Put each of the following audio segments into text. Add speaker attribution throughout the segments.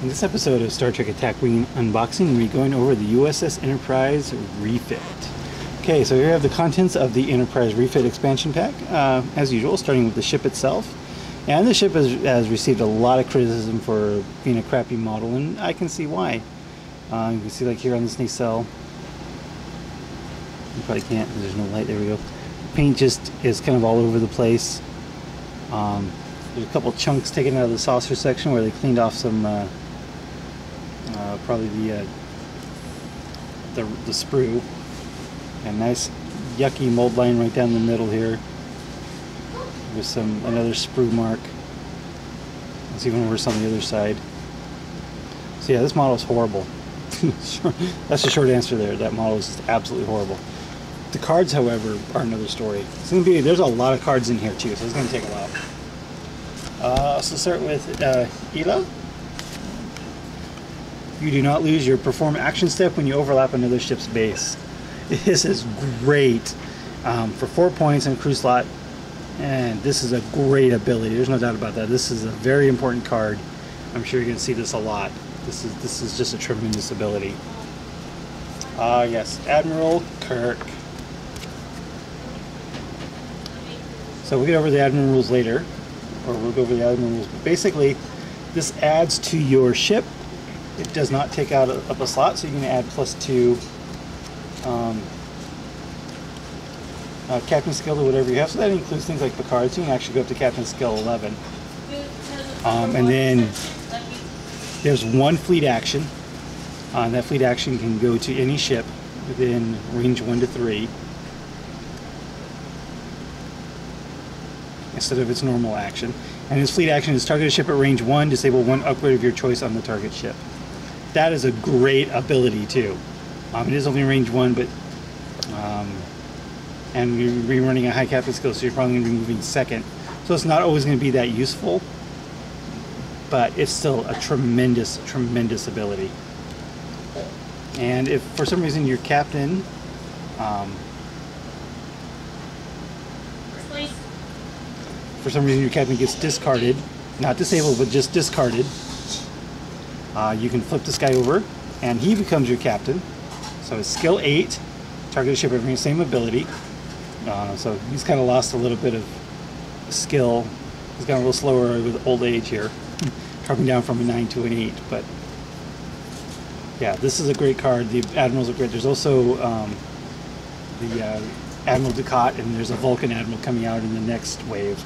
Speaker 1: In this episode of Star Trek Attack Wing Unboxing, we're going over the U.S.S. Enterprise Refit. Okay, so here we have the contents of the Enterprise Refit expansion pack, as usual, starting with the ship itself. And the ship has received a lot of criticism for being a crappy model, and I can see why. You can see, like here on this nacelle, you probably can't, there's no light, there we go. Paint just is kind of all over the place. There's a couple chunks taken out of the saucer section where they cleaned off some, probably the sprue. A nice yucky mold line right down the middle here with another sprue mark. Let's even worse on the other side. So yeah, this model is horrible. That's the short answer there. That model is just absolutely horrible. The cards, however, are another story. There's a lot of cards in here too, so it's going to take a while. So start with Ela. You do not lose your perform action step when you overlap another ship's base. This is great for 4 points in a crew slot, and this is a great ability. There's no doubt about that. This is a very important card. I'm sure you're going to see this a lot. This is just a tremendous ability. Yes, Admiral Kirk. So we'll get over the Admiral rules later, or we'll go over the Admiral rules. But basically, this adds to your ship. It does not take out up a slot, so you can add +2 captain skill to whatever you have. So that includes things like Picard, so you can actually go up to captain skill 11. And then there's one fleet action. That fleet action can go to any ship within range 1 to 3 instead of its normal action. And this fleet action is target a ship at range 1, disable 1 upgrade of your choice on the target ship. That is a great ability too. It is only range 1, but and we're running a high captain skill, so you're probably going to be moving second. So it's not always going to be that useful, but it's still a tremendous, tremendous ability. And if for some reason your captain gets discarded, not disabled, but just discarded, you can flip this guy over, and he becomes your captain. So it's skill 8, target a ship having the same ability. So he's kind of lost a little bit of skill. He's gotten a little slower with old age here, dropping down from a 9 to an 8. But yeah, this is a great card. The Admirals are great. There's also the Admiral Ducat, and there's a Vulcan Admiral coming out in the next wave.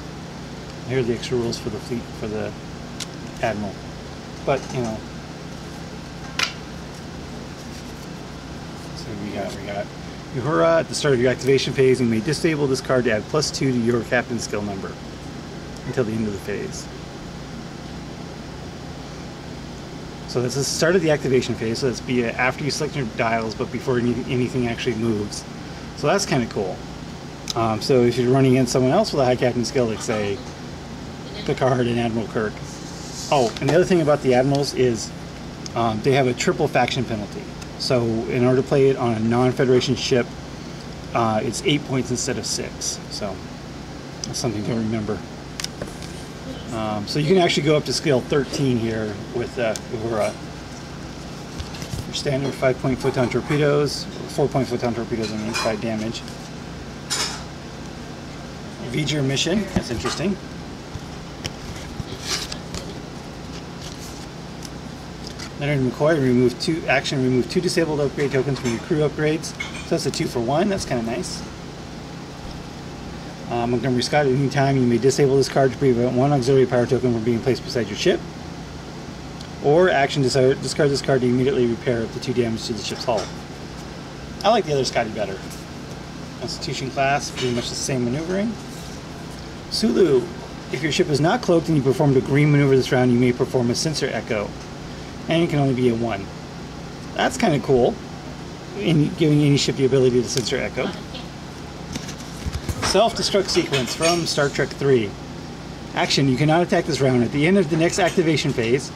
Speaker 1: Here are the extra rules for the fleet, for the Admiral. But, you know, so we got Uhura. At the start of your activation phase, you may disable this card to add +2 to your captain skill number until the end of the phase. So that's the start of the activation phase, so that's after you select your dials, but before anything actually moves. So that's kind of cool. So if you're running against someone else with a high captain skill, like say Picard and Admiral Kirk. Oh, and the other thing about the Admirals is they have a triple faction penalty. So in order to play it on a non-Federation ship, it's 8 points instead of 6. So that's something to remember. So you can actually go up to skill 13 here with Uhura. Your standard 5-point photon torpedoes, 4-point photon torpedoes on 5 damage. V'ger mission, that's interesting. Leonard McCoy, remove 2 disabled upgrade tokens from your crew upgrades. So that's a 2-for-1, that's kind of nice. Montgomery Scott, at any time you may disable this card to prevent 1 auxiliary power token from being placed beside your ship. Or action discard this card to immediately repair up to 2 damage to the ship's hull. I like the other Scotty better. Constitution class, pretty much the same maneuvering. Sulu, if your ship is not cloaked and you performed a green maneuver this round, you may perform a sensor echo. And it can only be a 1. That's kind of cool, in giving any ship the ability to sensor echo. Self-destruct sequence from Star Trek 3. Action, you cannot attack this round. At the end of the next activation phase,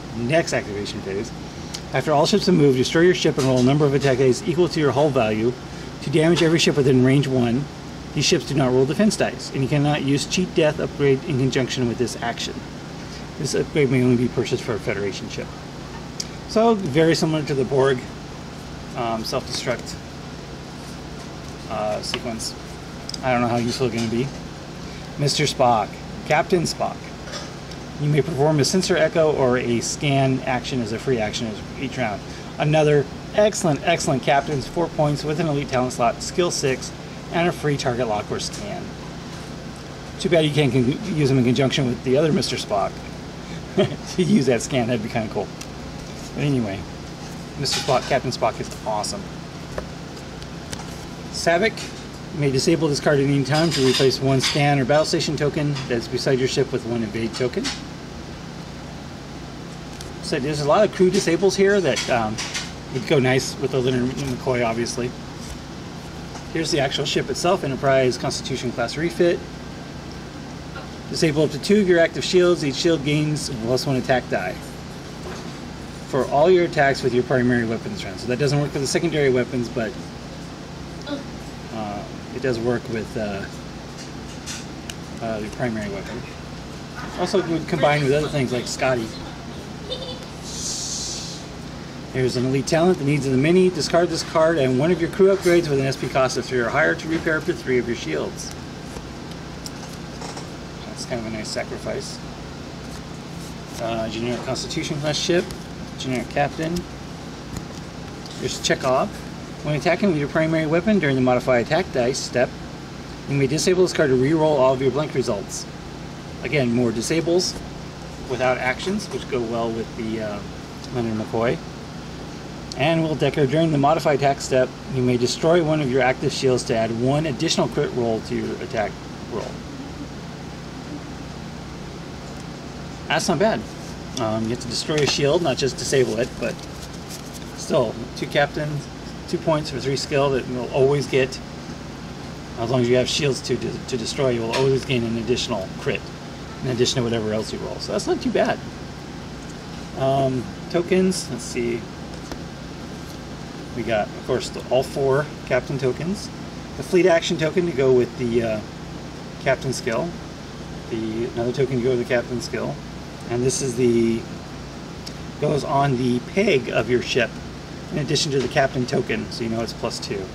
Speaker 1: after all ships have moved, destroy your ship and roll a number of attack dice equal to your hull value to damage every ship within range 1. These ships do not roll defense dice, and you cannot use cheat death upgrade in conjunction with this action. This upgrade may only be purchased for a Federation ship. So very similar to the Borg self-destruct sequence. I don't know how useful it's going to be. Mr. Spock, Captain Spock. You may perform a sensor echo or a scan action as a free action each round. Another excellent captain's 4 points with an elite talent slot, skill 6, and a free target lock or scan. Too bad you can't use them in conjunction with the other Mr. Spock to use that scan. That'd be kind of cool. But anyway, Mr. Spock, Captain Spock is awesome. Savick may disable this card at any time to replace one scan or battle station token that's beside your ship with one invade token. So there's a lot of crew disables here that would go nice with the Leonard McCoy, obviously. Here's the actual ship itself, Enterprise Constitution class refit. Disable up to 2 of your active shields. Each shield gains +1 attack die for all your attacks with your primary weapons round. So that doesn't work for the secondary weapons, but it does work with the primary weapon. Also combined with other things like Scotty. Here's an elite talent, the needs of the mini. Discard this card and one of your crew upgrades with an SP cost of 3 or higher to repair up to 3 of your shields. That's kind of a nice sacrifice. Generic Constitution class ship. Generic captain. Here's Chekhov. When attacking with your primary weapon during the modify attack dice step, you may disable this card to re-roll all of your blank results. Again, more disables without actions, which go well with the Leonard McCoy. And will Decker, during the modify attack step, you may destroy one of your active shields to add 1 additional crit roll to your attack roll. That's not bad. You have to destroy a shield, not just disable it, but still, 2 captains, 2 points for 3 skill that you'll always get. As long as you have shields to destroy, you will always gain an additional crit, in addition to whatever else you roll. So that's not too bad. Tokens, let's see. We got, of course, all 4 captain tokens. The fleet action token to go with the captain skill. Another token to go with the captain skill. And this is goes on the peg of your ship, in addition to the captain token, so you know it's +2.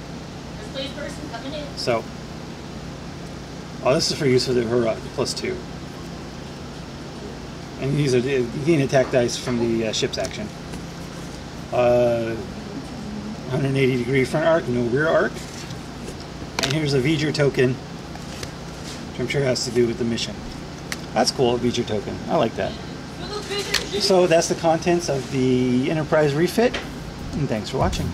Speaker 2: Person coming in.
Speaker 1: So, this is for use with her +2. And these are you gain attack dice from the ship's action. 180-degree front arc, no rear arc. And here's a V'ger token, which I'm sure has to do with the mission. That's cool, a V'ger token. I like that. So that's the contents of the Enterprise refit, and thanks for watching.